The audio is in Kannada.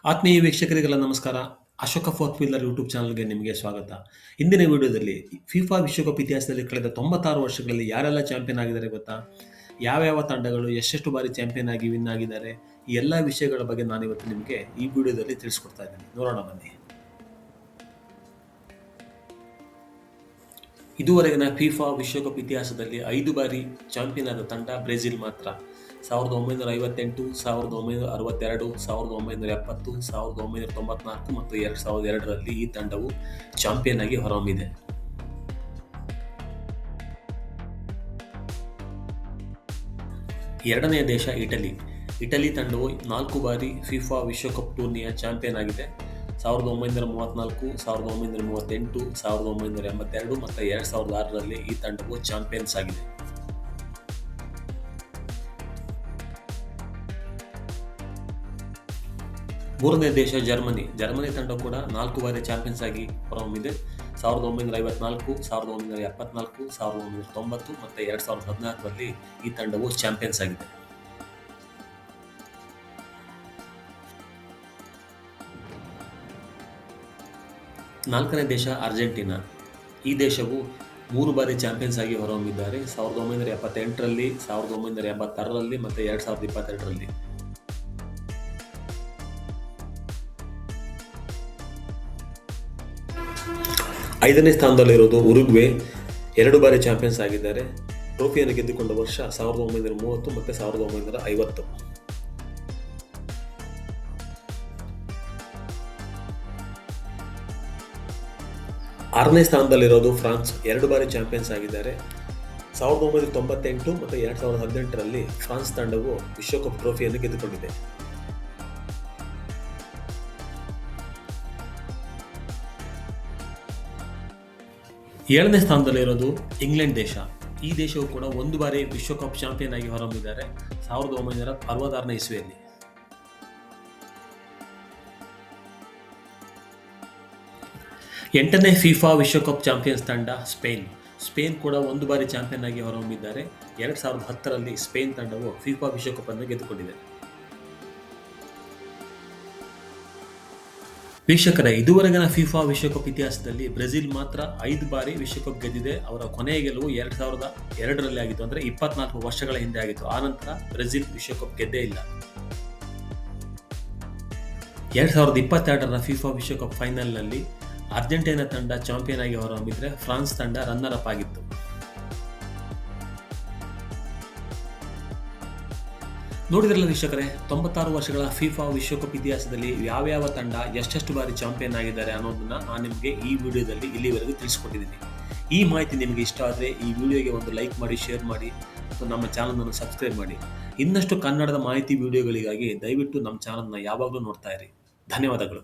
ಆತ್ಮೀಯ ವೀಕ್ಷಕರಿಗೆಲ್ಲ ನಮಸ್ಕಾರ. ಅಶೋಕ ಫೋರ್ತ್ ವೀಲರ್ ಯೂಟ್ಯೂಬ್ ಚಾನಲ್‌ಗೆ ನಿಮಗೆ ಸ್ವಾಗತ. ಇಂದಿನ ವಿಡಿಯೋದಲ್ಲಿ ಫಿಫಾ ವಿಶ್ವಕಪ್ ಇತಿಹಾಸದಲ್ಲಿ ಕಳೆದ 96 ವರ್ಷಗಳಲ್ಲಿ ಯಾರೆಲ್ಲ ಚಾಂಪಿಯನ್ ಆಗಿದ್ದಾರೆ ಗೊತ್ತಾ? ಯಾವ ತಂಡಗಳು ಎಷ್ಟೆಷ್ಟು ಬಾರಿ ಚಾಂಪಿಯನ್ ಆಗಿ ವಿನ್ ಆಗಿದ್ದಾರೆ? ಈ ಎಲ್ಲ ವಿಷಯಗಳ ಬಗ್ಗೆ ನಾನಿವತ್ತು ನಿಮಗೆ ಈ ವಿಡಿಯೋದಲ್ಲಿ ತಿಳಿಸ್ಕೊಡ್ತಾ ಇದ್ದೀನಿ. ನೋಡೋಣ ಬನ್ನಿ. ಇದುವರೆಗಿನ ಫಿಫಾ ವಿಶ್ವಕಪ್ ಇತಿಹಾಸದಲ್ಲಿ 5 ಬಾರಿ ಚಾಂಪಿಯನ್ ಆದ ತಂಡ ಬ್ರೆಜಿಲ್ ಮಾತ್ರ. 1958, 1962, 1970, 1994 ಮತ್ತು 2002ರಲ್ಲಿ ಈ ತಂಡವು ಚಾಂಪಿಯನ್ ಆಗಿ ಹೊರಹೊಮ್ಮಿದೆ. ಎರಡನೆಯ ದೇಶ ಇಟಲಿ. ಇಟಲಿ ತಂಡವು 4 ಬಾರಿ ಫಿಫಾ ವಿಶ್ವಕಪ್ ಟೂರ್ನಿಯ ಚಾಂಪಿಯನ್ ಆಗಿದೆ. 1934, 1938, 1982 ಮತ್ತು 2006ರಲ್ಲಿ ಈ ತಂಡವು ಚಾಂಪಿಯನ್ಸ್ ಆಗಿದೆ. ಮೂರನೇ ದೇಶ ಜರ್ಮನಿ. ಜರ್ಮನಿ ತಂಡ ಕೂಡ 4 ಬಾರಿ ಚಾಂಪಿಯನ್ಸ್ ಆಗಿ ಹೊರಹೊಮ್ಮಿದೆ. 1954, 1974, 1990 ಮತ್ತು 2014ರಲ್ಲಿ ಈ ತಂಡವು ಚಾಂಪಿಯನ್ಸ್ ಆಗಿದೆ. ನಾಲ್ಕನೇ ದೇಶ ಅರ್ಜೆಂಟೀನಾ. ಈ ದೇಶವು 3 ಬಾರಿ ಚಾಂಪಿಯನ್ಸ್ ಆಗಿ ಹೊರಹೊಮ್ಮಿದ್ದಾರೆ. 1978ರಲ್ಲಿ, 1986ರಲ್ಲಿ ಮತ್ತು 2022ರಲ್ಲಿ. ಐದನೇ ಸ್ಥಾನದಲ್ಲಿರೋದು ಉರುಗ್ವೆ. 2 ಬಾರಿ ಚಾಂಪಿಯನ್ಸ್ ಆಗಿದ್ದಾರೆ. ಟ್ರೋಫಿಯನ್ನು ಗೆದ್ದುಕೊಂಡ ವರ್ಷ 1930 ಮತ್ತು 1950. ಆರನೇ ಸ್ಥಾನದಲ್ಲಿರೋದು ಫ್ರಾನ್ಸ್. 2 ಬಾರಿ ಚಾಂಪಿಯನ್ಸ್ ಆಗಿದ್ದಾರೆ. 1998 ಮತ್ತು 2018ರಲ್ಲಿ ಫ್ರಾನ್ಸ್ ತಂಡವು ವಿಶ್ವಕಪ್ ಟ್ರೋಫಿಯನ್ನು ಗೆದ್ದುಕೊಂಡಿದೆ. ಏಳನೇ ಸ್ಥಾನದಲ್ಲಿರೋದು ಇಂಗ್ಲೆಂಡ್ ದೇಶ. ಈ ದೇಶವು ಕೂಡ 1 ಬಾರಿ ವಿಶ್ವಕಪ್ ಚಾಂಪಿಯನ್ ಆಗಿ ಹೊರಹೊಮ್ಮಿದ್ದಾರೆ. 1966ನೇ ಇಸ್ವಿಯಲ್ಲಿ. ಎಂಟನೇ ಫಿಫಾ ವಿಶ್ವಕಪ್ ಚಾಂಪಿಯನ್ಸ್ ತಂಡ ಸ್ಪೇನ್. ಸ್ಪೇನ್ ಕೂಡ 1 ಬಾರಿ ಚಾಂಪಿಯನ್ ಆಗಿ ಹೊರಹೊಮ್ಮಿದ್ದಾರೆ. 2010ರಲ್ಲಿ ಸ್ಪೇನ್ ತಂಡವು ಫಿಫಾ ವಿಶ್ವಕಪ್ ಅನ್ನು ಗೆದ್ದುಕೊಂಡಿದೆ. ವೀಕ್ಷಕರೇ, ಇದುವರೆಗಿನ ಫಿಫಾ ವಿಶ್ವಕಪ್ ಇತಿಹಾಸದಲ್ಲಿ ಬ್ರೆಜಿಲ್ ಮಾತ್ರ 5 ಬಾರಿ ವಿಶ್ವಕಪ್ ಗೆದ್ದಿದೆ. ಅವರ ಕೊನೆಯ ಗೆಲುವು 2002ರಲ್ಲಿ ಆಗಿತ್ತು. ಅಂದರೆ 24 ವರ್ಷಗಳ ಹಿಂದೆ ಆಗಿತ್ತು. ಆನಂತರ ಬ್ರೆಜಿಲ್ ವಿಶ್ವಕಪ್ ಗೆದ್ದೇ ಇಲ್ಲ. 2022ರ ಫಿಫಾ ವಿಶ್ವಕಪ್ ಫೈನಲ್ನಲ್ಲಿ ಅರ್ಜೆಂಟೀನಾ ತಂಡ ಚಾಂಪಿಯನ್ ಆಗಿ ಹೊರಹೊಮ್ಮಿದ್ರೆ ಫ್ರಾನ್ಸ್ ತಂಡ ರನ್ನರ್ ಅಪ್ ಆಗಿತ್ತು. ನೋಡಿದ್ರಲ್ಲ ವೀಕ್ಷಕರೇ, 96 ವರ್ಷಗಳ ಫಿಫಾ ವಿಶ್ವಕಪ್ ಇತಿಹಾಸದಲ್ಲಿ ಯಾವ ತಂಡ ಎಷ್ಟೆಷ್ಟು ಬಾರಿ ಚಾಂಪಿಯನ್ ಆಗಿದ್ದಾರೆ ಅನ್ನೋದನ್ನ ನಾನು ನಿಮಗೆ ಈ ವಿಡಿಯೋದಲ್ಲಿ ಇಲ್ಲಿವರೆಗೂ ತಿಳಿಸ್ಕೊಟ್ಟಿದ್ದೀನಿ. ಈ ಮಾಹಿತಿ ನಿಮಗೆ ಇಷ್ಟ ಆದರೆ ಈ ವಿಡಿಯೋಗೆ ಒಂದು ಲೈಕ್ ಮಾಡಿ, ಶೇರ್ ಮಾಡಿ ಮತ್ತು ನಮ್ಮ ಚಾನಲನ್ನು ಸಬ್ಸ್ಕ್ರೈಬ್ ಮಾಡಿ. ಇನ್ನಷ್ಟು ಕನ್ನಡದ ಮಾಹಿತಿ ವಿಡಿಯೋಗಳಿಗಾಗಿ ದಯವಿಟ್ಟು ನಮ್ಮ ಚಾನಲ್ನ ಯಾವಾಗಲೂ ನೋಡ್ತಾ ಇರಿ. ಧನ್ಯವಾದಗಳು.